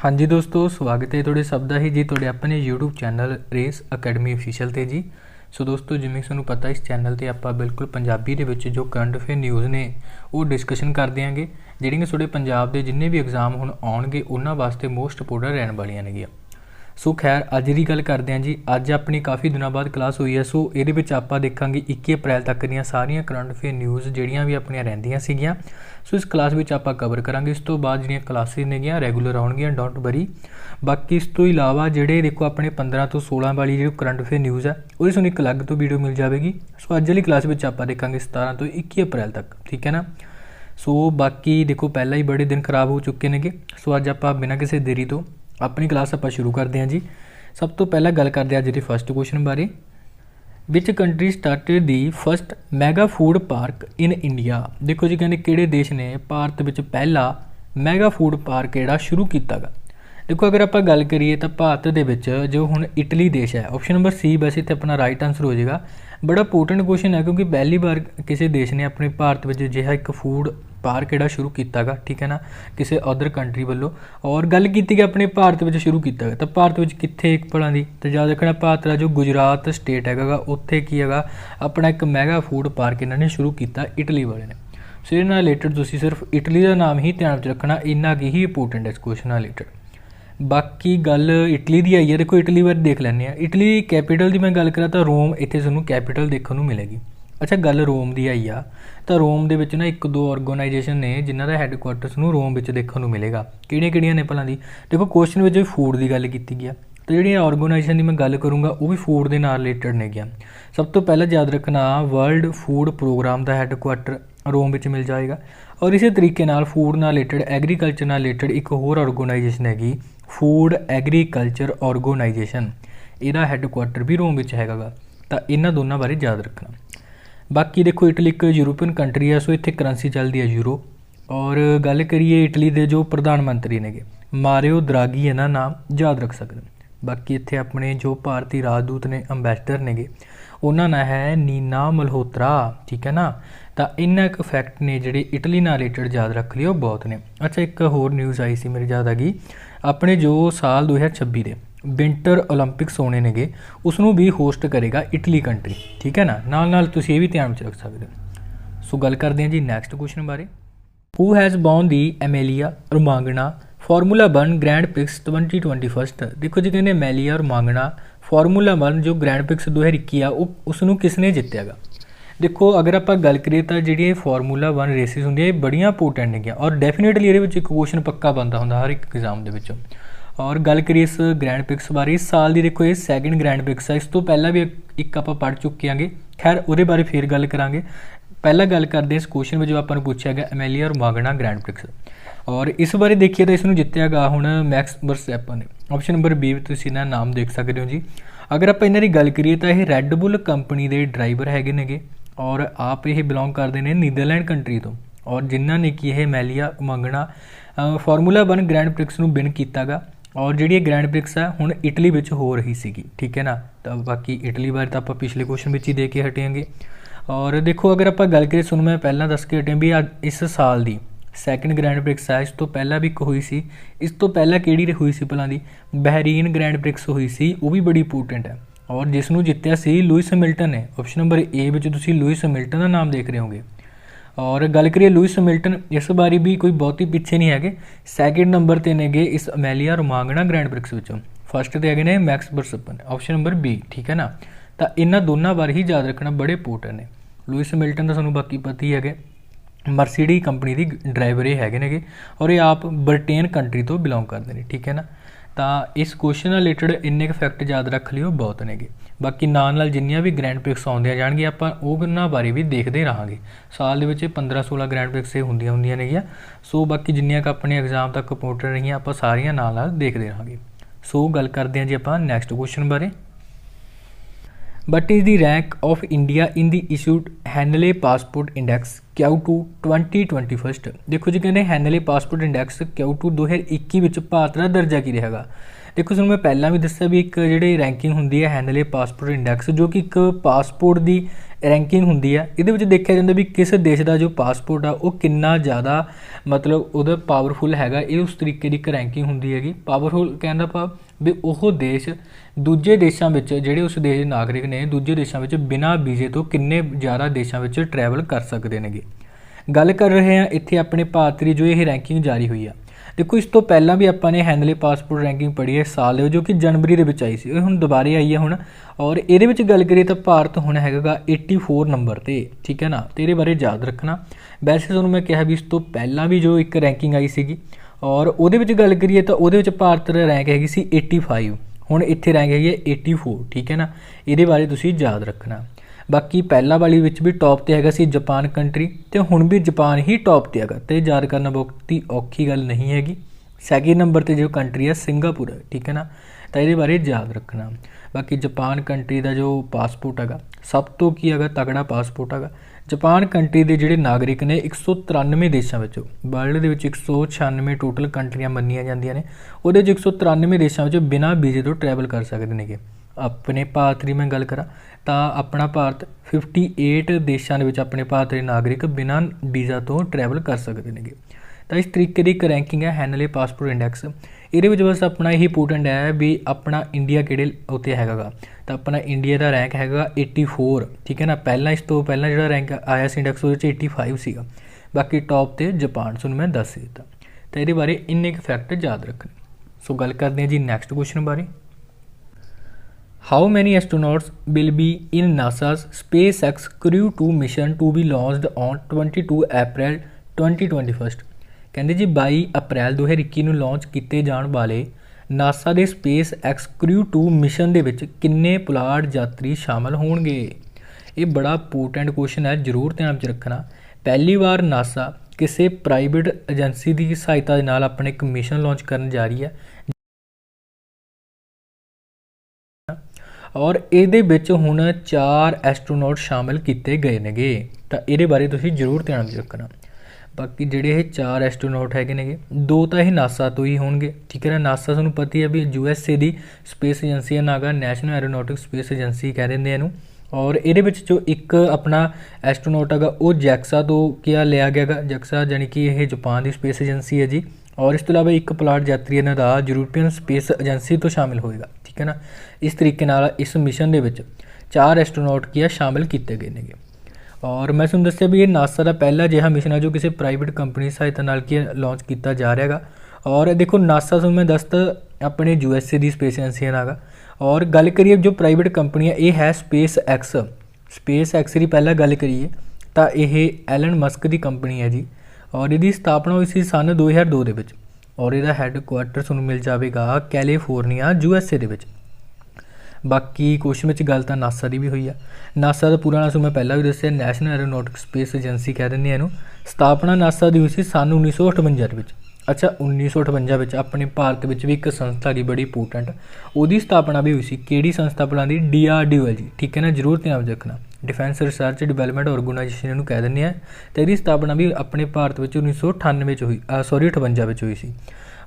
हाँ जी दोस्तों, स्वागत है थोड़े सब ਦਾ ही जी थोड़े अपने YouTube channel race academy official ਤੇ जी। सो दोस्तों जिवें ਤੁਹਾਨੂੰ पता इस चैनल ਤੇ ਆਪਾਂ बिल्कुल पंजाबी ਦੇ ਵਿੱਚ जो करंट अफेयर न्यूज़ ने वो डिस्कशन कर देंगे ਜਿਹੜੀਆਂ ਤੁਹਾਡੇ ਪੰਜਾਬ ਦੇ ਜਿੰਨੇ ਵੀ एग्जाम ਹੁਣ ਆਉਣਗੇ ਉਹਨਾਂ ਵਾਸਤੇ ਮੋਸਟ ਇੰਪੋਰਟੈਂਟ ਰਹਿਣ ਵਾਲੀਆਂ ਨੇਗੀਆਂ। सो खैर अज की गल करते हैं जी। अज अपनी काफ़ी दिनों बाद क्लास हुई है। सो ये आप देखा 21 अप्रैल तक दी सारिया करंट अफेयर न्यूज़ जड़ियाँ भी अपन रहिंदियां सीगियां। सो इस क्लास में आप कवर करांगे। इस तो बाद जो क्लासिस ने रैगूलर आउणगियां, डोंट वरी। बाकी इस तो इलावा जोड़े देखो अपने 15 तो 16 वाली जो करंट अफेयर न्यूज़ है वो एक अलग तो वीडियो मिल जाएगी। सो अज वाली क्लास में आप देखा 17 तो 21 अप्रैल तक, ठीक है ना। सो बाकी देखो पहला ही बड़े दिन खराब हो चुके हैं। सो अज आप बिना किसी देरी तो अपनी क्लास आप शुरू करते हैं जी। सब तो पहला गल करते हैं अज के फस्ट क्वेश्चन बारे। Which country started the first mega food park in India. देखो जी कहने किहड़े देश ने भारत विच पहला मैगा फूड पार्क जिहड़ा शुरू किया गा। देखो अगर आप गल करिए तो भारत दे विच जो हुण इटली देश है, ऑप्शन नंबर सी वैसे इत्थे अपना राइट आंसर हो जाएगा। बड़ा इंपोर्टेंट क्वेश्चन है क्योंकि पहली बार किसी देश ने अपने भारत में अजिहा एक फूड पार्क जिहड़ा शुरू किया गा, ठीक है ना, किसी अदर कंट्री वालों। और गल की गई अपने भारत में शुरू किया गया तो भारत में कित्थे एक भला दी तो याद रखना भारत का जो गुजरात स्टेट हैगा उत्थे की हैगा अपना एक मैगा फूड पार्क इन्होंने शुरू किया इटली वाले ने। सो इहदे नाल रिलेटेड तुसीं सिर्फ इटली का नाम ही ध्यान रखना, इन्ना की ही इंपोर्टेंट है इस क्वेश्चन नाल रिलेटेड। बाकी गल इटली की आई है। देखो इटली बारे देख लैंने आ। इटली कैपीटल की मैं गल करा तो रोम इत्थे तुहानूं कैपीटल देखने को मिलेगी। अच्छा गल रोम की आई आ तो रोम दे विच ना एक दो ऑर्गेनाइजेशन ने जिन्हां दा हैडकुआर्टर्स नूं रोम विच देखने को मिलेगा। किहड़ियां ने भला दी देखो क्वेश्चन में फूड की गल की गई है तो जी ऑर्गेनाइजेशन की मैं गल करूँगा वो भी फूड के नाल रिलेटेड ने गया। सब तो पहला याद रखना वर्ल्ड फूड प्रोग्राम का हैडकुआर्टर रोम विच मिल जाएगा। और इस तरीके नाल फूड नाल रिलेटेड एग्रीकल्चर नाल रिलेटेड एक होर ऑर्गेनाइजेशन हैगी फूड एग्रीकल्चर ऑर्गेनाइजेशन, इहदा हैडकुआर्टर भी रोम विच हैगा। तो इन्हां दोनों बारे याद रखना। बाकी देखो इटली एक यूरोपीयन कंट्री है। सो इत्थे करंसी चलती है यूरो। और गल करिए इटली के जो प्रधानमंत्री ने मारियो द्रागी इन्हां नाम याद रख सकते। बाकी इत्थे अपने जो भारतीय राजदूत ने अंबैसडर ने उन्होंने नाम है नीना मल्होत्रा, ठीक है ना। तो इन्ना एक फैक्ट ने जिहड़े इटली नाल रिलेटेड याद रख लियो बहुत ने। अच्छा एक होर न्यूज़ आई सी मेरी याद आ गई अपने जो साल 2026 के विंटर ओलंपिक्स होने ने उसनों भी होस्ट करेगा इटली कंट्री, ठीक है ना। नाल नाल तुसीं ये भी ध्यान रख सकते हो। सो गल करते हैं जी नैक्सट क्वेश्चन बारे। Who has born the Emilia Romagna formula 1 grand prix 2021। देखो जी कहने एमेलिया रोमांगना फार्मूला 1 जो ग्रैंड प्रिक्स 2021 आ उसनों किसने जितया गा। देखो अगर आप गल करिए तो जी फार्मूला 1 रेसिस होंगे बड़िया इंपोर्टेंट ने और डेफिनेटली ये एक क्वेश्चन पक्का बनता होंगे हर एक एग्जाम के। और गल करिए इस ग्रैंड प्रिक्स बारे इस साल की देखो ये सैकेंड ग्रैंड प्रिक्स है। इस तो पहला भी एक आप पढ़ चुके हैं। खैर वो बारे फिर गल करांगे। पहला गल करते हैं इस क्वेश्चन में जो आपको पूछा गया एमेलिया रोमांगना ग्रैंड प्रिक्स। और इस बारे देखिए तो इसनों जितया गा हुण मैक्स वर्स्टैपन ने। ऑप्शन नंबर बी तुसीं इन्हां नाम देख सकते हो जी। अगर आप इन्हां दी गल करिए तो यह रैडबुल कंपनी के ड्राइवर हैगे ने और आप ये बिलोंग करते हैं नीदरलैंड कंट्री तो। और जिन्हों ने कि यह Amelia Romagna formula 1 grand prix नूं विन किया गा। और जी ग्रैंड प्रिक्स है हुण इटली में हो रही सी, ठीक है ना। तो बाकी इटली बारे तो आप पिछले क्वेश्चन में ही दे के हटेंगे। और देखो अगर आप गल करिए सुन मैं पहला दस के हटिया भी इस साल की सैकेंड ग्रैंड प्रिक्स है। इस तो पहला भी एक हुई सी। इस तो पहला किहड़ी हुई सी भला दी बहरीन ग्रैंड प्रिक्स हुई सी, वो भी बड़ी इंपोर्टेंट है। और जिसनों जितया सी लुइस हैमिल्टन ने। ऑप्शन नंबर ए में तुसीं लुइस हैमिल्टन का नाम देख रहे होंगे। और गल करिए लुइस हैमिल्टन इस बारी भी कोई बहुत ही पिछे नहीं है। सैकेंड नंबर पर ने इस एमेलिया रोमांगना ग्रैंड प्रिक्स विचों। फस्ट तो है Max Verstappen, option number B, ठीक है ना। तो इन्होंने दोनों बारे ही याद रखना बड़े इंपोर्टेंट ने। लुइस हैमिल्टन का सूँ बाकी पता ही है मर्सिडी कंपनी की ड्राइवर ये है और ये आप ब्रिटेन कंट्री तो बिलोंग करते हैं, ठीक है ना। तो इस क्वेश्चन रिलेटेड इन्ने फैक्ट याद रख लियो बहुत ने। बाकी नाल जिन्नियां भी ग्रैंड प्रिक्स आउंदियां जाणगियां आपां उन्हां बारे भी देखते रहांगे। साल दे विच 15-16 ग्रैंड प्रिक्स हुंदियां ने। सो बाकी जिन्नियां अपने एग्जाम तक इंपोर्टेंट रहियां आपां सारियां नाल देखते रहांगे। सो गल करते हैं जी आपां नैक्सट क्वेश्चन बारे। But is the rank of India in the issued Henle passport index Q2 2021। देखो जी कहते Henle passport index Q2 2021 Bharat का दर्जा की रहेगा। देखो ਤੁਹਾਨੂੰ मैं ਪਹਿਲਾਂ ਵੀ ਦੱਸਿਆ ਵੀ ਇੱਕ ਜਿਹੜੀ ਰੈਂਕਿੰਗ ਹੁੰਦੀ ਹੈ ਹੈਨਲੇ ਪਾਸਪੋਰਟ ਇੰਡੈਕਸ, ਜੋ ਕਿ ਇੱਕ ਪਾਸਪੋਰਟ ਦੀ ਰੈਂਕਿੰਗ ਹੁੰਦੀ ਹੈ। ਇਹਦੇ ਵਿੱਚ ਦੇਖਿਆ ਜਾਂਦਾ ਵੀ ਕਿਸ ਦੇਸ਼ ਦਾ ਜੋ ਪਾਸਪੋਰਟ ਆ ਉਹ ਕਿੰਨਾ ਜ਼ਿਆਦਾ ਮਤਲਬ ਉਹਦਾ ਪਾਵਰਫੁਲ ਹੈਗਾ। ਇਹ ਉਸ ਤਰੀਕੇ ਦੀ ਇੱਕ ਰੈਂਕਿੰਗ ਹੁੰਦੀ ਹੈਗੀ। ਪਾਵਰਫੁਲ ਕਹਿਣ ਦਾ ਭਾਵ ਵੀ ਉਹ ਦੇਸ਼ ਦੂਜੇ ਦੇਸ਼ਾਂ ਵਿੱਚ ਜਿਹੜੇ ਉਸ ਦੇਸ਼ ਦੇ ਨਾਗਰਿਕ ਨੇ ਦੂਜੇ ਦੇਸ਼ਾਂ ਵਿੱਚ ਬਿਨਾਂ ਵੀਜ਼ੇ ਤੋਂ ਕਿੰਨੇ ਜ਼ਿਆਦਾ ਦੇਸ਼ਾਂ ਵਿੱਚ ਟਰੈਵਲ ਕਰ ਸਕਦੇ ਨੇਗੇ। ਗੱਲ ਕਰ ਰਹੇ ਹਾਂ ਇੱਥੇ ਆਪਣੇ ਭਾਰਤ ਦੀ ਜੋ ਇਹ ਰੈਂਕਿੰਗ ਜਾਰੀ ਹੋਈ ਆ। देखो इस तो पहला भी अपने हैनले पासपोर्ट रैंकिंग पढ़ी है साल जो कि जनवरी के आई सी, हुण दुबारे आई है हुण। और ये गल करिए तो भारत हुण हैगा 84 नंबर ते, ठीक है ना। तो ये बारे याद रखना। वैसे तुहानूं मैं कहा भी इस तो पहला भी जो एक रैंकिंग आई सी और वो गल करिए तो वो भारत का रैंक हैगी सी 85, हुण इत्थे रैंक हैगी 84, ठीक है ना। ये बारे तुसीं याद रखना। बाकी पहला वाली विच भी टॉप ते हैगा सी जापान कंट्री, तो हुण भी जापान ही टॉप ते हैगा, तो याद करना बहुत ही औखी गल नहीं हैगी। सैकेंड नंबर ते जो कंट्री है सिंगापुर है, ठीक है ना। तो ये बारे याद रखना। बाकी जापान कंट्री का जो पासपोर्ट हैगा सब तो की हैगा तगड़ा पासपोर्ट हैगा। जापान कंट्री के जिहड़े नागरिक ने 193 देशों में, वर्ल्ड के 196 टोटल कंट्रियां मन्नियां जांदियां ने, उहदे 193 देशों में बिना वीजे तो ट्रैवल कर सकते हैं। अपने भारत की मैं गल करा तो अपना भारत 58 देशों के अपने भारत के नागरिक बिना वीज़ा तो ट्रैवल कर सकते हैं। तो इस तरीके की एक रैंकिंग है हैनले पासपोर्ट इंडैक्स। ये बस अपना यही इंपोर्टेंट है भी अपना इंडिया किहड़े उत्ते हैगा। तो अपना इंडिया का रैंक हैगा 84, ठीक है ना। पहला इस तो पहला जो रैंक आया सी इंडैक्स वो 85 सीगा। बाकी टॉप ते जापान सुन मैं दस दिता। तो ये बारे इन्ने फैक्ट याद रखने। सो गल करते हैं जी नैक्सट क्वेश्चन बारे। How many astronauts will be in NASA's SpaceX Crew 2 mission to be launched on 22 April 2021? ਕਹਿੰਦੇ ਜੀ 22 ਅਪ੍ਰੈਲ 2021 ਨੂੰ ਲਾਂਚ ਕੀਤੇ ਜਾਣ ਵਾਲੇ ਨਾਸਾ ਦੇ SpaceX Crew 2 ਮਿਸ਼ਨ ਦੇ ਵਿੱਚ ਕਿੰਨੇ ਪੁਲਾੜ ਯਾਤਰੀ ਸ਼ਾਮਲ ਹੋਣਗੇ? ਇਹ ਬੜਾ ਇੰਪੋਰਟੈਂਟ ਕੁਐਸਚਨ ਹੈ, ਜ਼ਰੂਰ ਧਿਆਨ ਵਿੱਚ ਰੱਖਣਾ। ਪਹਿਲੀ ਵਾਰ ਨਾਸਾ ਕਿਸੇ ਪ੍ਰਾਈਵੇਟ ਏਜੰਸੀ ਦੀ ਸਹਾਇਤਾ ਦੇ ਨਾਲ ਆਪਣੇ ਇੱਕ ਮਿਸ਼ਨ ਲਾਂਚ ਕਰਨ ਜਾ ਰਹੀ ਹੈ और ये हुण 4 एस्ट्रोनॉट शामिल किए गए नेगे। तो ये बारे तुसीं जरूर ध्यान रखना। बाकी जिहड़े 4 एस्ट्रोनॉट हैगे नेगे, 2 तो ये नासा तो ही होणगे, ठीक है ना। नासा तुहानूं पता ही है भी USA की स्पेस एजेंसी है Naga, national aeronautic space agency कह देंगे इहनूं। और ये जो एक अपना एस्ट्रोनॉट हैगा वो जैक्सा तो क्या लिया गया, जैक्सा जानी कि यह जापान की स्पेस एजेंसी है जी। और इस तो इलावा एक पुलाड़ यात्री इन्हां दा यूरोपीयन स्पेस एजेंसी तो शामिल होएगा, ठीक है ना। इस तरीके नाल इस मिशन दे विच 4 एस्ट्रोनॉट की शामिल किए गए हैं। और मैं तुहानूं दस्सिया भी ये नासा का पहला जिहा मिशन है जो किसी प्राइवेट कंपनी की सहायता नाल की लॉन्च किया जा रहा है। और देखो नासा तुहानूं मैं दसता अपने USA की स्पेस एजेंसी नागा। और गल करिए जो प्राइवेट कंपनी है ये है SpaceX। SpaceX की पहला गल करिए तो यह एलन मस्क की कंपनी है जी। और इसकी स्थापना हुई सी सन 2002 के विच। और इसका हैडकुआटर तुहानूं मिल जाएगा कैलीफोर्निया USA के विच। बाकी क्वेश्चन में गल तो नासा की भी हुई है। नासा का पूरा नाम मैं पहला भी दस्सिया नैशनल एरोनॉटिक स्पेस एजेंसी कह देंगे इनू। स्थापना नासा की हुई सी सन 1958 में। अच्छा 1958 अपने भारत में भी एक संस्था की बड़ी इंपोर्टेंट उसकी स्थापना भी हुई सी। किहड़ी संस्था भला दी? DRDO है जी, ठीक है ना। जरूर ध्यान रखना। डिफेंस रिसर्च डिवेलपमेंट ऑर्गेनाइजेशन इनू कह देंगे। तो इसकी स्थापना भी अपने भारत में 1998 हुई, सॉरी 58 हुई सी।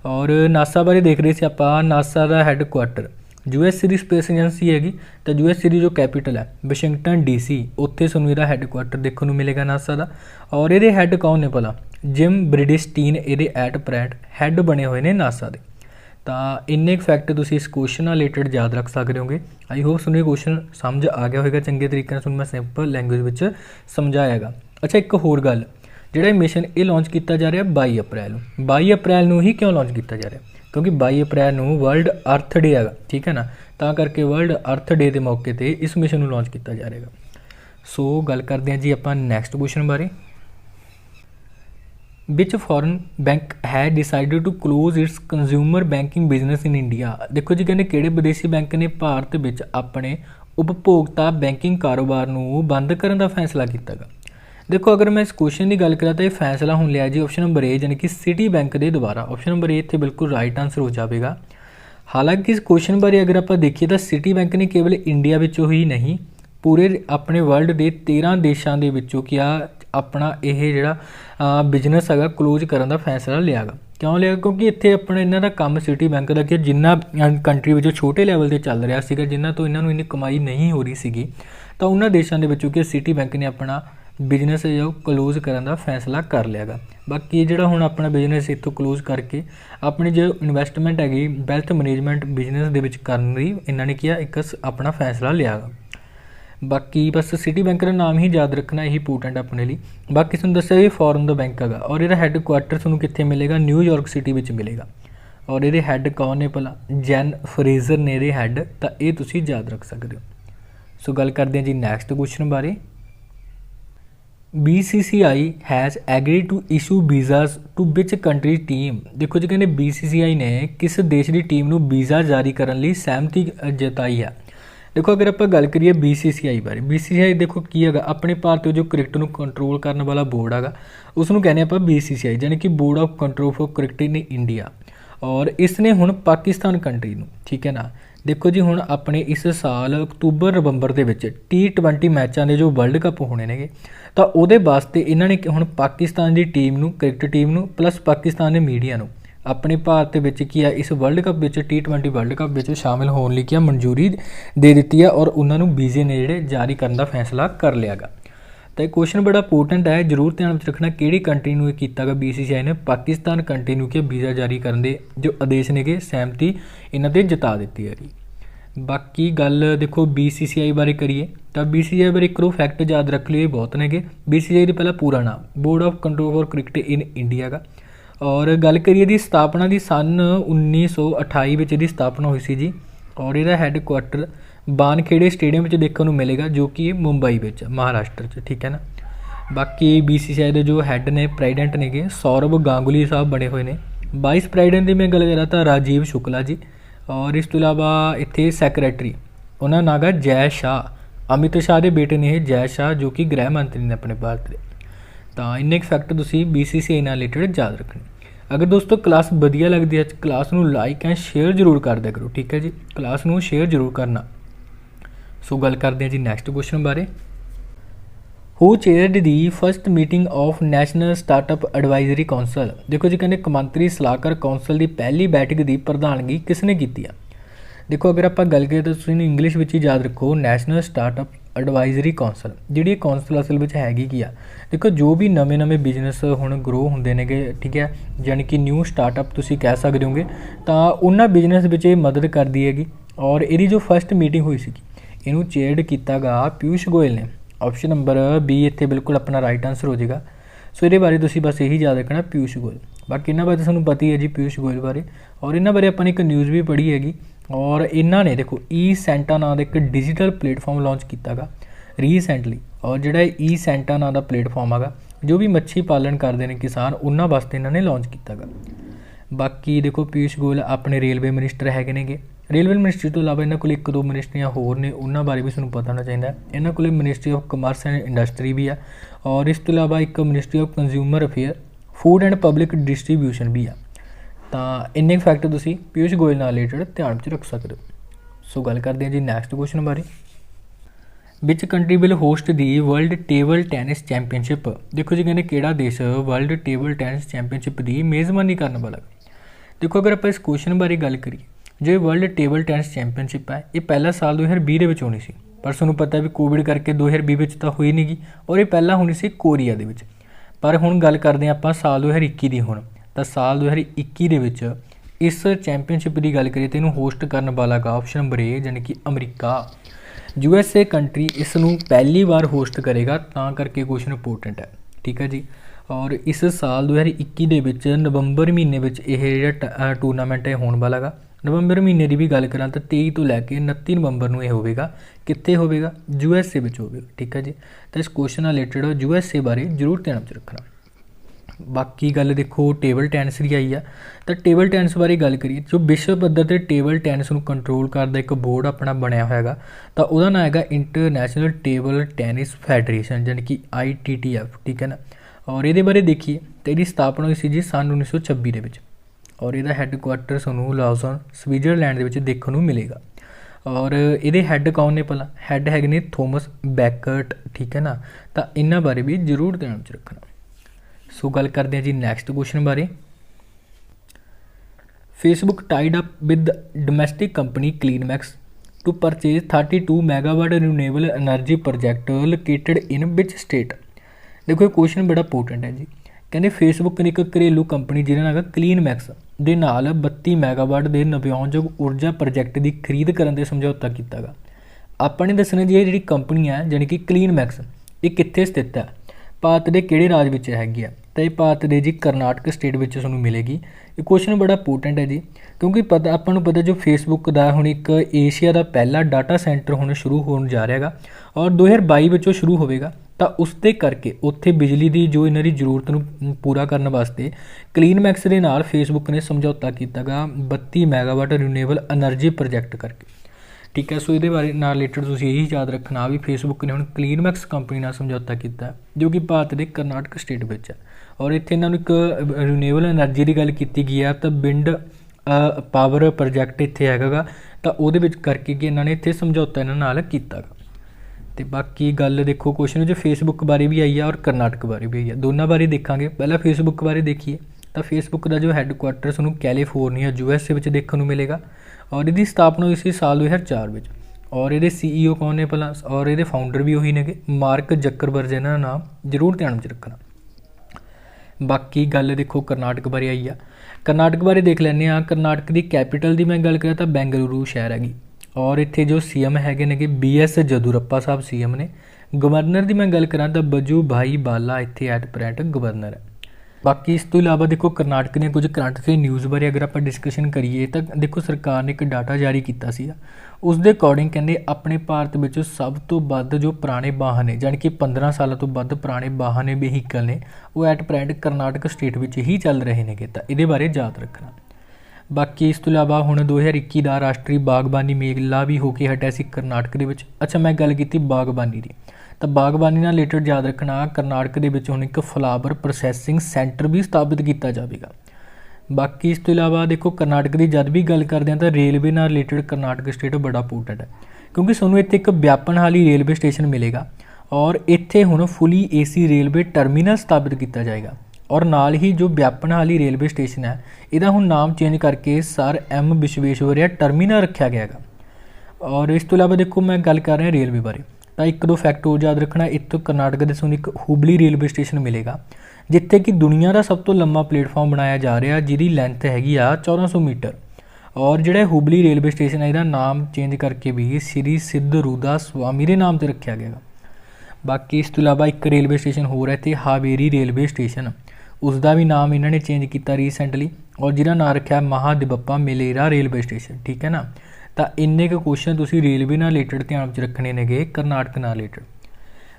और नासा बारे देख रहे थे आप, नासा का हैडकुआटर USA की स्पेस एजेंसी हैगी। तो USA की जो कैपीटल है वाशिंगटन DC, उत्थे तुहानूं इहदा हैडकुआटर देखने को मिलेगा नासा का। और ये हैड कौन ने भला? जिम ब्रिडिस्टीन ये एट प्रैट हैड बने हुए हैं नासा के। तो इन्ने फैक्ट तुसीं इस क्वेश्चन रिलेटेड याद रख सकते होगे। आई होप तुहानूं क्वेश्चन समझ आ गया होगा चंगे तरीके नाल, मैं सिंपल लैंगुएज में समझायागा। अच्छा एक होर गल, जिहड़ा मिशन ये लॉन्च किया जा रहा है 22 अप्रैल नूं। 22 अप्रैल नूं ही क्यों लॉन्च किया जा रहा है? क्योंकि 22 अप्रैल नूं वर्ल्ड अर्थ डे है, ठीक है ना। तो करके वर्ल्ड अर्थ डे के मौके पर इस मिशन को लॉन्च किया जा रहा है। सो गल करते हैं जी आप नैक्सट क्वेश्चन बारे। विच फॉरन बैंक है decided to close its consumer banking business in India? देखो जी कहते किहड़े विदेशी बैंक ने भारत में अपने उपभोक्ता बैंकिंग कारोबार नूं बंद करने का फैसला किया। देखो अगर मैं इस क्वेश्चन की गल करा तो यह फैसला हुण लिया जी ऑप्शन नंबर ए यानी कि सिटी बैंक के द्वारा। ऑप्शन नंबर ए इत्थे बिल्कुल राइट आंसर हो जाएगा। हालांकि इस क्वेश्चन बारे अगर आप देखिए तो सिटी बैंक ने केवल इंडिया विचों ही नहीं पूरे अपने वर्ल्ड के 13 देशों के विचों क्या अपना यह जिहड़ा बिजनेस है क्लोज करने का फैसला लिया गा। क्यों लिया? क्योंकि इत्थे अपना इन्हां दा काम सिटी बैंक का कि जिन्ना कंट्री विचों छोटे लैवल ते चल रहा सीगा, जिन्हां तो इन्हां नूं इन्नी कमाई नहीं हो रही सीगी, तो उन्हां देशां दे विचों कि सिटी बैंक ने अपना बिजनेस है जो क्लोज करन दा फैसला कर लिया गा। बाकी जिहड़ा हुण अपना बिजनेस इत्थों क्लोज करके अपनी जो इन्वेस्टमेंट हैगी वैल्थ मैनेजमेंट बिजनेस दे विच करन लई इन्हां ने किया एक अपना फैसला लिया गा। बाकी बस सिटी बैंक का नाम ही याद रखना, यही इंपोर्टेंट अपने लिए। बाकी तुहानूं दस्सिया भी फॉरन दा बैंक हैगा और इहदा हैडकुआटर तुहानूं कित्थे मिलेगा? न्यूयॉर्क सिटी विच मिलेगा। और इहदे हैड कौन ने भला? जैन फ्रेजर ने इहदे हैड, तां इह तुसीं याद रख सकदे हो। सो गल करदे हां जी नैक्सट क्वेश्चन बारे। BCCI has agreed to issue visas to which country team. देखो जी कहते BCCI ने किस देश की टीम नूं वीज़ा जारी करने लई सहमति जताई है। देखो अगर आप गल करिए BCCI बारे, BCCI देखो की है अपने भारत जो क्रिकेट नूं कंट्रोल करने वाला बोर्ड है उसनूं कहने आप BCCI यानी कि board of control for cricket in India. और इसने हुण पाकिस्तान कंट्री नूं, ठीक है ना, देखो जी हुण अपने इस साल अक्तूबर नवंबर के T20 मैचों के जो वर्ल्ड कप होने ने तो उहदे वास्ते इन्हां ने हुण पाकिस्तान की टीम नूं, क्रिकेट टीम नूं प्लस पाकिस्तान के मीडिया नूं अपने भारत विच की है इस world cup T20 world cup विच शामिल होने लई की मंजूरी दे दी है और उन्होंने वीज़े ने जिहड़े जारी करने का फैसला कर लिया गा। तो यह क्वेश्चन बड़ा इंपोर्टेंट है, जरूर ध्यान में रखना किहड़ी कंट्री नूं कीता गा BCCI ने? पाकिस्तान कंट्री नूं कि वीज़ा जारी करने दे जो आदेश ने गे सहमति इन्हां ते जता दी है जी। बाकी गल देखो BCCI बारे करिए तो BCCI बारे एक फैक्ट याद रख लियो, बहुत ने गे। BCCI का पहला पूरा नाम board of control for cricket in India का। और गल करिए दी स्थापना की सन 1928 में इसकी स्थापना हुई सी जी। और यदा हैडकुआटर बानखेड़े स्टेडियम देखने को मिलेगा जो कि मुंबई में महाराष्ट्र च, ठीक है ना। बाकी BCCI के जो हैड ने प्रेजिडेंट ने गे सौरभ गांगुली साहब बने हुए ने। वाइस प्रेजिडेंट की मैं गल करा तो राजीव शुक्ला जी। और इस तो इलावा इत्थे सैक्रैटरी उन्होंने नाम है जय शाह, अमित शाह के बेटे ने जय शाह जो कि गृह मंत्री ने अपने भारत के। तो इन्ने फैक्ट तुसीं BCCI नाल रिलेटेड याद रखने। अगर दोस्तों क्लास वधिया लगती है क्लास नूं लाइक एंड शेयर जरूर कर दिया करो, ठीक है जी, क्लास नूं शेयर जरूर करना। सो गल करते हैं जी नैक्सट क्वेश्चन बारे। Who chaired the first meeting of national startup advisory council. देखो जी कहते कौमांतरी सलाहकार कौंसल की पहली बैठक की प्रधानगी किसने की है? देखो अगर आप गल करिए तो तुसीं इंग्लिश में ही याद रखो नैशनल स्टार्टअप एडवाइजरी कौंसल। जी कौंसल असल में हैगी की आ, देखो जो भी नवे नवे बिजनेस हुण ग्रो होंदे नेगे, ठीक है, यानी कि न्यू स्टार्टअप तुसीं कह सकदे होगे, तो उन्हां बिजनेस विच ये मदद करदी हैगी। और इहदी जो फस्ट मीटिंग हुई सी इनू चेयर्ड किया गा पीयूष गोयल ने। ऑप्शन नंबर B इत्थे बिल्कुल अपना राइट आंसर हो जाएगा। सो ये बारे तुसीं बस यही याद रखना पीयूष गोयल। बाकी इन्हां बारे तुहानूं पता ही है जी पीयूष गोयल बारे। और इन्हां बारे आपां ने एक न्यूज़ भी पढ़ी हैगी। और इन्हां ने देखो ई-सेंटा नाम का एक डिजिटल प्लेटफॉर्म लॉन्च किया गा रीसेंटली। और जिहड़ा ई-सेंटा नाम का प्लेटफॉर्म है जो भी मच्छी पालन करते हैं किसान उन्हां वास्ते इन्हां ने लॉन्च किया गा। बाकी देखो पीयूष गोयल अपने रेलवे मिनिस्टर है ने। रेलवे मिनिस्ट्री तो इलावा इन्होंने को एक दो मिनिस्ट्रियाँ होर ने उन्होंने बारे भी सूँ पता होना चाहिए। इन्होंने को ministry of commerce and industry भी है। और इस तो इलावा एक ministry of consumer affair food and public distribution भी है। तो इन्ने फैक्ट तुसीं पीयूष गोयल नाल रिलेटेड ध्यान च रख सकते हो। सो गल करते हैं जी नैक्सट क्वेश्चन बारे। Which country will host the world table tennis championship. देखो जी कहते किहड़ा देश वर्ल्ड टेबल टैनिस चैंपीयनशिप की मेज़बानी करने वाला। देखो अगर आप इस क्वेश्चन बारे गल करिए, जो वर्ल्ड टेबल टैनिस चैंपीयनशिप है ये पहला साल 2020 होनी सी, पर तुहानूं पता भी कोविड करके 2020 तो हुई नहीं गी। और ये पहला होनी सी कोरिया दे विच। पर हुण गल करते हैं आप साल 2021 की। हुण तो साल 2021 दे विच इस चैंपीयनशिप की गल करिए तो इनू होस्ट करने वाला गा ऑप्शन नंबर A यानी कि अमरीका। USA कंट्री इसनूं पहली बार होस्ट करेगा, तां करके क्वेश्चन इंपोर्टेंट है, ठीक है जी। और इस साल 2021 दे विच नवंबर महीने विच यह टूरनामेंट होने वाला गा। नवंबर महीने की भी गल करा तो 23 तो लैके 29 नवंबर में होगा, कित्थे होगा? USA विच होगा, ठीक है जी। तो इस क्वेश्चन रिलेटेड USA बारे जरूर ध्यान में रखना। बाकी गल देखो टेबल टैनिस की आई है, तो टेबल टैनिस बारे गल करिए जो विश्व पद्धर से टेबल टैनिस को कंट्रोल करता एक बोर्ड अपना बनया होगा, तो वह नाम है इंटरनैशनल टेबल टैनिस फैडरेशन यानी कि ITTF, ठीक है ना। और ये बारे देखिए तो यदी स्थापना हुई सी जी सन 1926 के विच। और यदा हैडकुआटर सूँ लाउजन स्विट्जरलैंड के देखने को मिलेगा। और ये हैड कौन ने भला? हैड है ने थॉमस बैकर्ट, ठीक है ना। तो इन्हां बारे भी जरूर ध्यान में रखना। सो गल करते हैं जी नैक्सट क्वेश्चन बारे। Facebook tied up with domestic company CleanMax to purchase 32 megawatt renewable energy project located in which state. देखो ये क्वेश्चन बड़ा इंपोर्टेंट है जी। कहते फेसबुक ने एक घरेलू कंपनी जिहदा नाम है क्लीनमैक्स दे नाल 32 मैगावाट के नविआउणयोग ऊर्जा प्रोजैक्ट की खरीद करने का समझौता किया गा। ਆਪਾਂ ਨੇ ਦੱਸਣਾ जी ये जी कंपनी है जानी कि क्लीनमैक्स ये कित्थे स्थित है, ਭਾਰਤ ਦੇ ਕਿਹੜੇ ਰਾਜ ਵਿੱਚ ਹੈਗੀ ਆ, ਤਾਂ ਇਹ ਭਾਰਤ ਦੇ ਜੀ ਕਰਨਾਟਕ ਸਟੇਟ ਵਿੱਚ ਤੁਹਾਨੂੰ ਮਿਲੇਗੀ। ਇਹ ਕੁਐਸਚਨ ਬੜਾ ਇੰਪੋਰਟੈਂਟ ਹੈ ਜੀ ਕਿਉਂਕਿ ਪਤਾ ਆਪਾਂ ਨੂੰ ਪਤਾ ਜੋ ਫੇਸਬੁੱਕ ਦਾ ਹੁਣ ਇੱਕ ਏਸ਼ੀਆ ਦਾ ਪਹਿਲਾ ਡਾਟਾ ਸੈਂਟਰ ਹੁਣ ਸ਼ੁਰੂ ਹੋਣ ਜਾ ਰਿਹਾ ਹੈਗਾ ਔਰ 2022 ਵਿੱਚੋਂ ਸ਼ੁਰੂ ਹੋਵੇਗਾ। ਤਾਂ ਉਸ ਦੇ ਕਰਕੇ ਉੱਥੇ ਬਿਜਲੀ ਦੀ ਜੋ ਇਹਨਾਂ ਦੀ ਜ਼ਰੂਰਤ ਨੂੰ ਪੂਰਾ ਕਰਨ ਵਾਸਤੇ ਕਲੀਨਮੈਕਸ ਦੇ ਨਾਲ ਫੇਸਬੁੱਕ ਨੇ ਸਮਝੌਤਾ ਕੀਤਾ ਗਾ 32 ਮੈਗਾਵਾਟ ਰਿਨਿਊਏਬਲ એનર્ਜੀ ਪ੍ਰੋਜੈਕਟ ਕਰਕੇ। ठीक है, सो ये बारे रिलेटेड तुम यही याद रखना भी फेसबुक ने हम क्लीनमैक्स कंपनी नाल समझौता किया जो कि भारत के करनाटक स्टेट में है और इत्थे इन्होंने एक रिन्यूएबल एनर्जी की गल की गई है। तो विंड पावर प्रोजैक्ट इत्थे हैगा तो वो करके कि इन्होंने इत्थे समझौता इन्हां नाल कीता। तो बाकी गल देखो क्वेश्चन जो फेसबुक बारे भी आई है और करनाटक बारे भी आई है, दोनों बारे देखा। पहला फेसबुक बारे देखिए तो फेसबुक का जो हैडकुआटर सूँ कैलीफोर्निया USA में देखने को मिलेगा और इसकी स्थापना इसी साल 2004 में। और ये CEO कौन ने भला और ये फाउंडर भी वही ने मार्क जकरबर्ग इन्हों नाम जरूर ध्यान में रखना। बाकी गल देखो कर्नाटक बारे आई है, कर्नाटक बारे देख लैंने। कर्नाटक की कैपीटल की मैं गल करा तो बेंगलुरु शहर हैगी और इत्थे जो CM है ने BS जदूरप्पा साहब CM ने। गवर्नर की मैं गल करा तो बजू भाई बाला इत्थे एट प्रेजेंट गवर्नर है। बाकी इस तो इलावा देखो कर्नाटक ने कुछ करंट अफेयर न्यूज़ बारे अगर आप डिस्कशन करिए तो देखो सरकार ने एक डाटा जारी किया सी उसके अकॉर्डिंग कहते अपने भारत में सब तो वध जो पुराने वाहन है जानी कि 15 साल तो वध पुराने वाहन व्हीकल ने वो एट प्रेजेंट कर्नाटक स्टेट में ही चल रहे हैं। तो ये बारे याद रखना। बाकी इस तो इलावा हुण 2021 का राष्ट्रीय बागबानी मेला भी होके हटिया सी कर्नाटक के। अच्छा मैं गल की बागबानी की तो बागबानी नाल रिलेटेड याद रखना कर्नाटक के हुण एक फ्लावर प्रोसैसिंग सेंटर भी स्थापित किया जाएगा। बाकी इस तो इलावा देखो कर्नाटक की जब भी गल करते हैं तो रेलवे नाल रिलेटेड कर्नाटक स्टेट बड़ा इंपोर्टेंट है क्योंकि सूँ इत्थे एक व्यापनहाली रेलवे स्टेशन मिलेगा और इत्थे हुण फुली AC रेलवे टर्मीनल स्थापित किया जाएगा। और नाल ही जो व्यापनहाली रेलवे स्टेशन है इहदा हुण नाम चेंज करके सर M विश्वेश्वरैया टर्मीनल रखा गया है। और इस तो इलावा देखो मैं गल कर रहा रेलवे बारे तो एक दो फैक्ट और याद रखना। इत्थों कर्नाटक के सुन एक हुबली रेलवे स्टेशन मिलेगा जिथे कि दुनिया का सब तो लंबा प्लेटफॉर्म बनाया जा रहा जिहदी लेंथ हैगी 1400 मीटर। और जिहड़ा हुबली रेलवे स्टेशन है इसका नाम चेंज करके भी श्री सिद्धरूदा स्वामी के नाम से रखा गया। बाकी इस तो इलावा एक रेलवे स्टेशन हो रहा है तो हावेरी रेलवे स्टेशन उसका भी नाम इन्होंने चेंज किया रीसेंटली और जिसका नाम रखा महादिबप्पा मेलेरा रेलवे स्टेशन। ठीक है ना, तो इन्ने के क्वेश्चन तुसी रेलवे नाल रिलेटेड ध्यान में रखने ने कर्नाटक नाल रिलेटेड।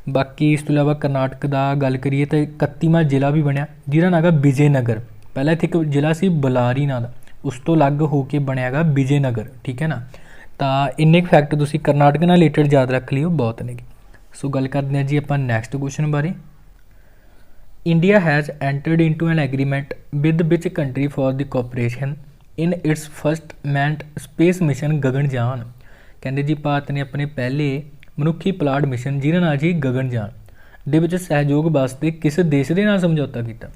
बाकी इस तो इलावा कर्नाटक का गल करिए तो 31वां जिला भी बनया जिसका नाम है विजयनगर। पहला इत्थे एक जिला सी बलारी नाल उस तो अलग होके बनया गा विजयनगर। ठीक है ना, तो इन्ने फैक्ट तुसी कर्नाटक नाल रिलेटेड याद रख लियो बहुत ने। सो गल करते हैं जी आप नैक्सट क्वेश्चन बारे। India has entered into an agreement with which country for the cooperation in its first manned space mission Gaganyaan. कहते जी भारत ने अपने पहले मनुखी पुलाड़ मिशन जिन्होंने नाम जी गगनयान दे विच सहयोग वास्ते किस देश के नाल समझौता किया।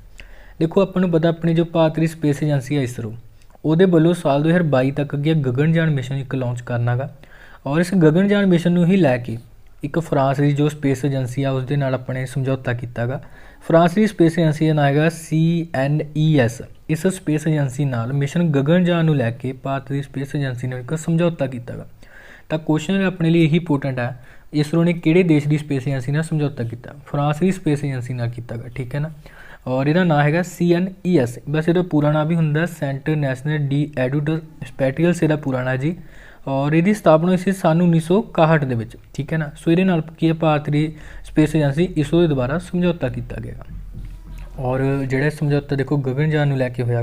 देखो अपन नूं पता अपनी जो भारतीय स्पेस एजेंसी है इसरो उहदे वल्लों साल 2022 तक अगे गगनयान मिशन एक लॉन्च करना गा और इस गगनयान मिशन नूं ही लैके एक फ्रांस की जो स्पेस एजेंसी है उसके नाल अपने समझौता किया गा। फ्रांस की स्पेस एजेंसी का नाम है CNES। इस स्पेस एजेंसी नाल मिशन गगनयान नूं लैके भारत की स्पेस एजेंसी ने एक समझौता किया गा। तो क्वेश्चन अपने लिए यही इंपोर्टेंट है इसरो ने किहड़े देश की स्पेस एजेंसी नाल समझौता किया, फ्रांस की स्पेस एजेंसी नाल किया गा। ठीक है ना, और इसका नाम है CNES। बस इसका पूरा नाम भी होंगे सेंटर नैशनल डी एडुटर स्पैटियल्स इसका पूरा नाम जी। और इसकी स्थापना इसी सन 1961 के विच। ठीक है ना, सो ये नाल की भारत की स्पेस एजेंसी इसरो के द्वारा समझौता किया गया। और जिहड़ा समझौता देखो गगनयान नूं लैके होया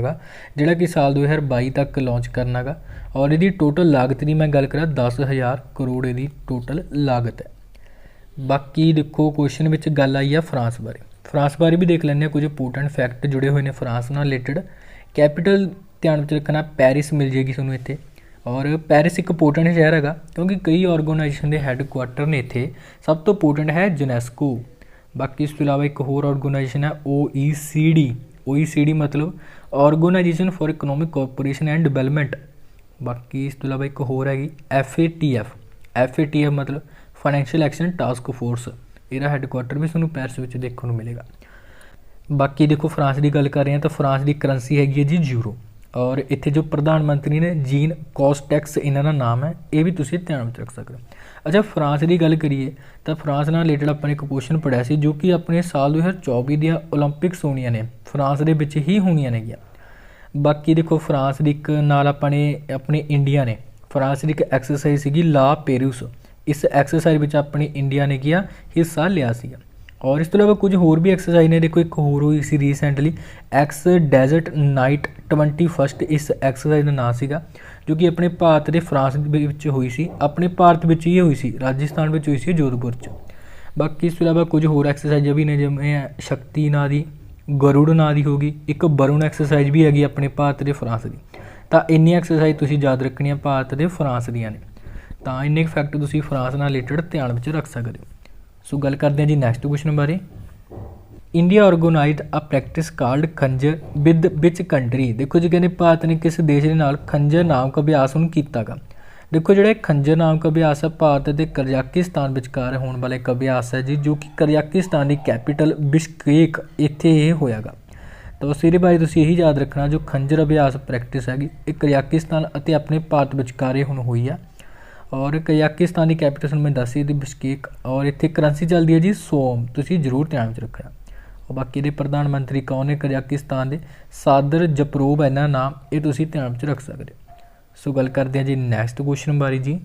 जिहड़ा कि साल 2022 तक लॉन्च करना गा और इसकी टोटल लागत की मैं गल करा 10,000 करोड़ इसकी टोटल लागत है। बाकी देखो क्वेश्चन में गल आई है फ्रांस बारे। फ्रांस बारे भी देख लैंने कुछ इंपोर्टेंट फैक्ट जुड़े हुए हैं फ्रांस नाल रिलेटेड। कैपीटल ध्यान में रखना पैरिस मिल जाएगी सूँ इत्थे और पैरिस एक इंपोर्टेंट शहर है क्योंकि कई ऑर्गेनाइजेशन के हैडकुआटर ने इत्थे। सब तो इंपोर्टेंट है यूनेस्को। बाकी इस तो इलावा एक होर ऑर्गेनाइजेशन है OECD OECD मतलब organisation for economic cooperation and development. बाकी इस तो इलावा एक होर हैगी FATF मतलब फाइनैंशियल एक्शन टास्क फोर्स, ਇਹਦਾ हैडकुआटर भी ਤੁਹਾਨੂੰ ਪੈਰਿਸ ਵਿੱਚ ਦੇਖਣ ਨੂੰ ਮਿਲੇਗਾ। बाकी देखो फ्रांस की गल कर रहे हैं तो फ्रांस की करंसी हैगी है जी यूरो, और इत्थे जो प्रधान मंत्री ने जीन कॉस्टैक्स इन्हां दा नाम है, ये भी तुसीं ध्यान में रख सकते हो। अच्छा फ्रांस की गल करिए तो फ्रांस नाल रिलेटेड अपने एक क्वेश्चन पढ़िया सी जो कि अपने साल 2024 दी ओलंपिक्स होणियां ने फ्रांस दे विच ही होणियां नेगियां। बाकी देखो फ्रांस दी एक नाल अपने इंडिया ने फ्रांस की एक एक्सरसाइज सीगी ला पेरूस, इस एक्सरसाइज में अपने इंडिया ने किया हिस्सा लिया सीगा। और इस तो इलावा कुछ होर भी एक्सरसाइज ने, देखो एक होर हुई सी रीसेंटली एक्स डेजर्ट नाइट 21, इस एक्सरसाइज का नाम सीगा जो कि अपने भारत के फ्रांस विच हुई सी, अपने भारत में ही हुई सी, राजस्थान में हुई सी जोधपुर च। बाकी इस तो इलावा कुछ होर एक्सरसाइज भी ने जिवें शक्ति नां दी, गरुड़ नां दी होगी, एक वरुण एक्सरसाइज भी हैगी अपने भारत के फ्रांस की। तो इन्नी एक्सरसाइज तुसीं याद रखनी भारत के फ्रांस दियां ने, तो इन्ने फैक्ट तुसीं फ्रांस नाल रिलेटेड ध्यान में रख सकते हो। सो गल करते हैं जी नैक्सट क्वेश्चन बारे। India organised a practice called Khanjar with which country. देखो जी कहते भारत ने किस देश के नाल खंजर नाम का अभ्यास हुण कीता गा। देखो जो खंजर नाम का अभ्यास है भारत के कजाकिस्तान विचकार होने वाला एक अभ्यास है जी, जो कि कजाकिस्तान की कैपिटल बिश्केक इत्थे होया गा। तो बस ये बारे तुसीं यही याद रखना जो खंजर अभ्यास प्रैक्टिस हैगी एक कजाकिस्तान और अपने भारत विचकार हुण हुई है, और कजाकिस्तान की कैपिटल मैं दस दी बिश्केक, और इत्थे करंसी चलती है जी सोम, तुसीं जरूर ध्यान में रखना। और बाकी दे प्रधानमंत्री कौन ने कजाकिस्तान के, सादर जपरोव इन्हां दा नाम, ये तुसीं ध्यान में रख सकते हो। सो गल करते हैं जी नैक्सट क्वेश्चन बारे जी।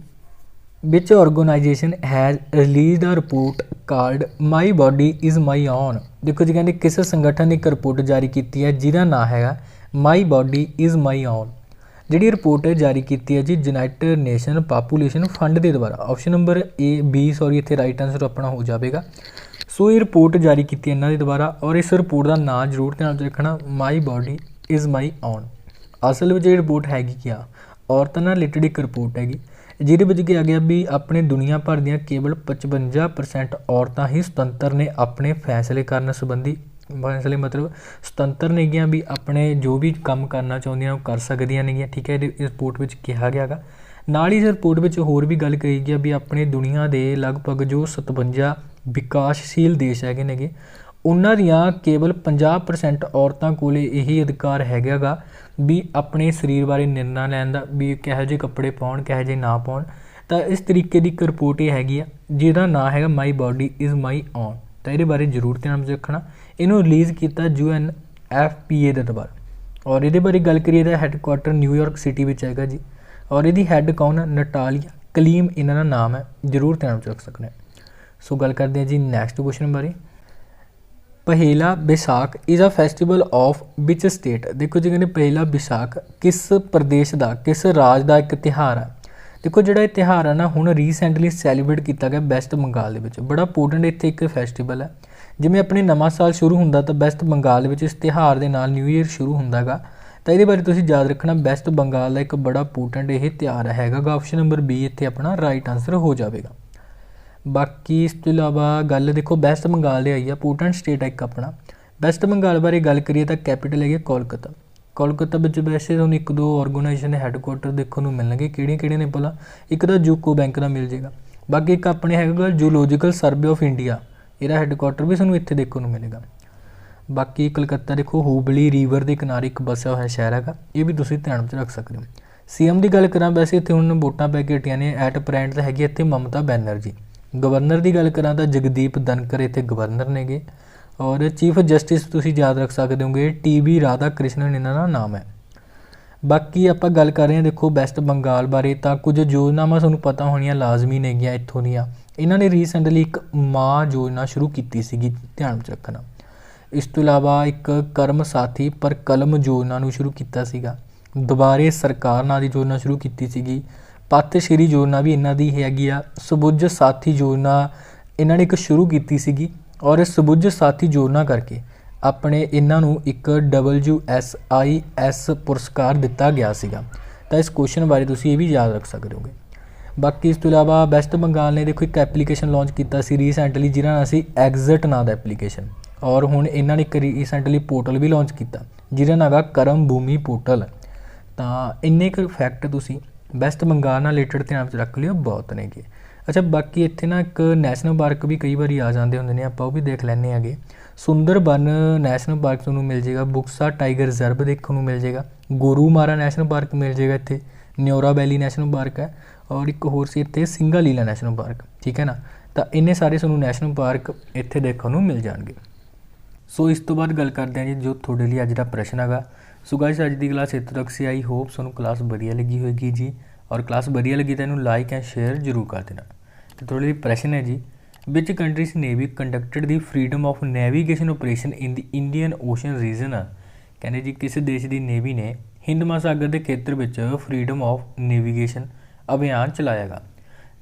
Which organization has release a report called my body is my own. देखो जी कहते किस संगठन ने एक रिपोर्ट जारी की है जिहदा नाम है my body is my own. जी रिपोर्ट जारी की है जी यूनाइटेड नेशन पापूलेशन फंड के द्वारा। ऑप्शन नंबर बी इत्थे राइट आंसर अपना हो जाएगा। सो ये रिपोर्ट जारी की इन्हों के द्वारा, और इस रिपोर्ट का नाम जरूर ध्यान रखना माई बॉडी इज़ माई ओन। असल में ये रिपोर्ट हैगी क्या, औरतों नाल रिलेटेड एक रिपोर्ट हैगी जिहदे विच कहा गया भी अपने दुनिया भर दियां केवल 55% औरतां ही सुतंत्र ने अपने फैसले करने संबंधी, फैसले मतलब सुतंत्र ने गया भी अपने जो भी काम करना चाहदियां कर सकदियां ने, ठीक है। इस रिपोर्ट में कहा गया गा। नाल ही इस रिपोर्ट में होर भी गल कही गई भी अपने दुनिया के लगभग जो 57 विकासशील देश हैगे ने उन्हां दियां केवल 50% औरतां कोले यही अधिकार हैगा गा भी अपने शरीर बारे निर्णय लैण दा, भी किहो ਜਿਹੇ कपड़े पाउण किहो ਜਿਹੇ ना पाउण। तो इस तरीके की एक रिपोर्ट ये हैगी आ जिहदा नाम है my body is my own. तो ये बारे जरूर ध्यान में रखना। इनू रिलीज़ किया UNFPA के द्वारा, और ये बारे गल करिए तो हैडकुआटर न्यूयॉर्क सिटी में हैगा जी, और यदी हैड कौन है नटालिया कलीम इन्हां दा नाम है, जरूर ध्यान में रख सकते हैं। सो गल करते हैं जी नैक्सट क्वेश्चन बारे। Pohela Boishakh is a festival of which state. देखो जी कहते पहेला बैसाख किस प्रदेश का किस राज का एक त्यौहार है। देखो जो त्यौहार है ना हुण रीसेंटली सैलीब्रेट किया गया वैस्ट बंगाल के, बड़ा इंपोर्टेंट इत्थे एक फैसटिवल है। जिवें अपने नवां साल शुरू होंदा तो वैस्ट बंगाल में इस त्यौहार के नाल न्यू ईयर शुरू होंदा गा। तो ये बारे तुसीं याद रखना वैस्ट बंगाल का एक बड़ा इंपोर्टेंट यह त्यौहार हैगा। ऑप्शन नंबर बी इत्थे अपना राइट आंसर हो जाएगा। बाकी इस तो इलावा गल देखो वैस्ट बंगाल आई है इंपोर्टेंट स्टेट है एक अपना। वैस्ट बंगाल बारे गल करिए तो कैपिटल है कोलकाता। कोलकाता में वैसे तुहानूं एक दो ऑर्गेनाइजेशन हैडकुआटर देखने मिलणगे, किहड़े ने भला, एक तो यूको बैंक का मिल जाएगा, बाकी एक अपने हैगा जूलॉजिकल सर्वे ऑफ इंडिया, इसका हैडकुआटर भी तुहानूं इत्थे देखने मिलेगा। बाकी कलकत्ता देखो हुबली रिवर के किनारे एक बसा हुआ शहर है, ये भी तुसीं ध्यान में रख सकते हो। CM की गल करा वैसे इत्थे हुण वोटां पै के हटियां ने, एट प्रेजेंट हैगी इत्थे ममता बैनर्जी। गवर्नर की गल करा तो जगदीप धनकर इत्थे गवर्नर ने, और चीफ जस्टिस तुसीं याद रख सकते होंगे TB राधा कृष्णन इन्हां दा नाम है। बाकी आप गल कर रहे हैं देखो वैस्ट बंगाल बारे, तो कुछ योजनावां तुहानूं पता होणियां लाजमी नेगियां इत्थों दियां। इन्हां ने रीसेंटली एक माँ योजना शुरू की सीगी, ध्यान में रखना। इस तो इलावा एक कर्म साथी पर कलम योजना नूं शुरू किया सीगा। दुबारे सरकार नां दी योजना शुरू की सीगी। पथ श्री योजना भी इन्हां दी हैगी आ। सबुज साथी योजना इन्हां ने एक शुरू की सीगी, और इस सबुज साथी योजना करके अपने इन्हां नूं एक WSIS पुरस्कार दिता गया सीगा। तो इस क्वेश्चन बारे तुसीं ये भी याद रख सकते होगे। बाकी इस तो इलावा वैस्ट बंगाल ने देखो एक एप्लीकेशन लॉन्च किया सी रीसेंटली जिहदा नाम सी एग्जिट नाम दा एप्लीकेशन, और हुण इन्हां ने एक रीसेंटली पोर्टल भी लॉन्च किया जिहदा नाम है करम भूमि पोर्टल। तो इन्ने क फैक्ट तुसीं वैस्ट बंगाल नाल रिलेटेड ध्यान च रख लिओ, बहुत ने गे। अच्छा बाकी इत्थे ना एक नैशनल पार्क भी कई बार आ जाते होंगे ने, आपां वो भी देख लैंदे हैगे। सुंदरबन नैशनल पार्क तुहानूं मिल जाएगा, बुक्सा टाइगर रिजर्व देखने को मिल जाएगा, गोरूमारा नैशनल पार्क मिल जाएगा इत्थे, न्योरा वैली नैशनल पार्क है, और एक होर सी इत्थे सिंघालीला नैशनल पार्क, ठीक है ना। तो इन्ने सारे तुहानूं नैशनल पार्क इत्थे देखने को मिल जाएंगे। सो इस तो बाद गल करते हैं जी जो थोड़े लिए अज का प्रश्न है। सो गाइस अज की क्लास इत्थों तक सी, आई होप तुहानूं क्लास वधिया लगी होगी जी, और क्लास वधिया लगी तो इन्हूं लाइक एंड शेयर जरूर कर देना। तो थोड़े लिए प्रश्न है जी, which countries navy conducted the freedom of navigation operation in the Indian Ocean region. कहने जी किस देश की नेवी ने हिंद महासागर के खेत्र में फ्रीडम ऑफ नेवीगेशन अभियान चलाएगा।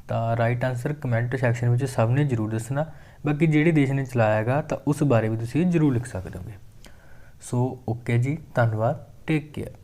तो राइट आंसर कमेंट सैक्शन में सब ने जरूर दसना। बाकी जिहड़े देश ने चलाएगा तो उस बारे भी तुसीं जरूर लिख सकते हो। सो ओके जी, धन्यवाद, टेक केयर।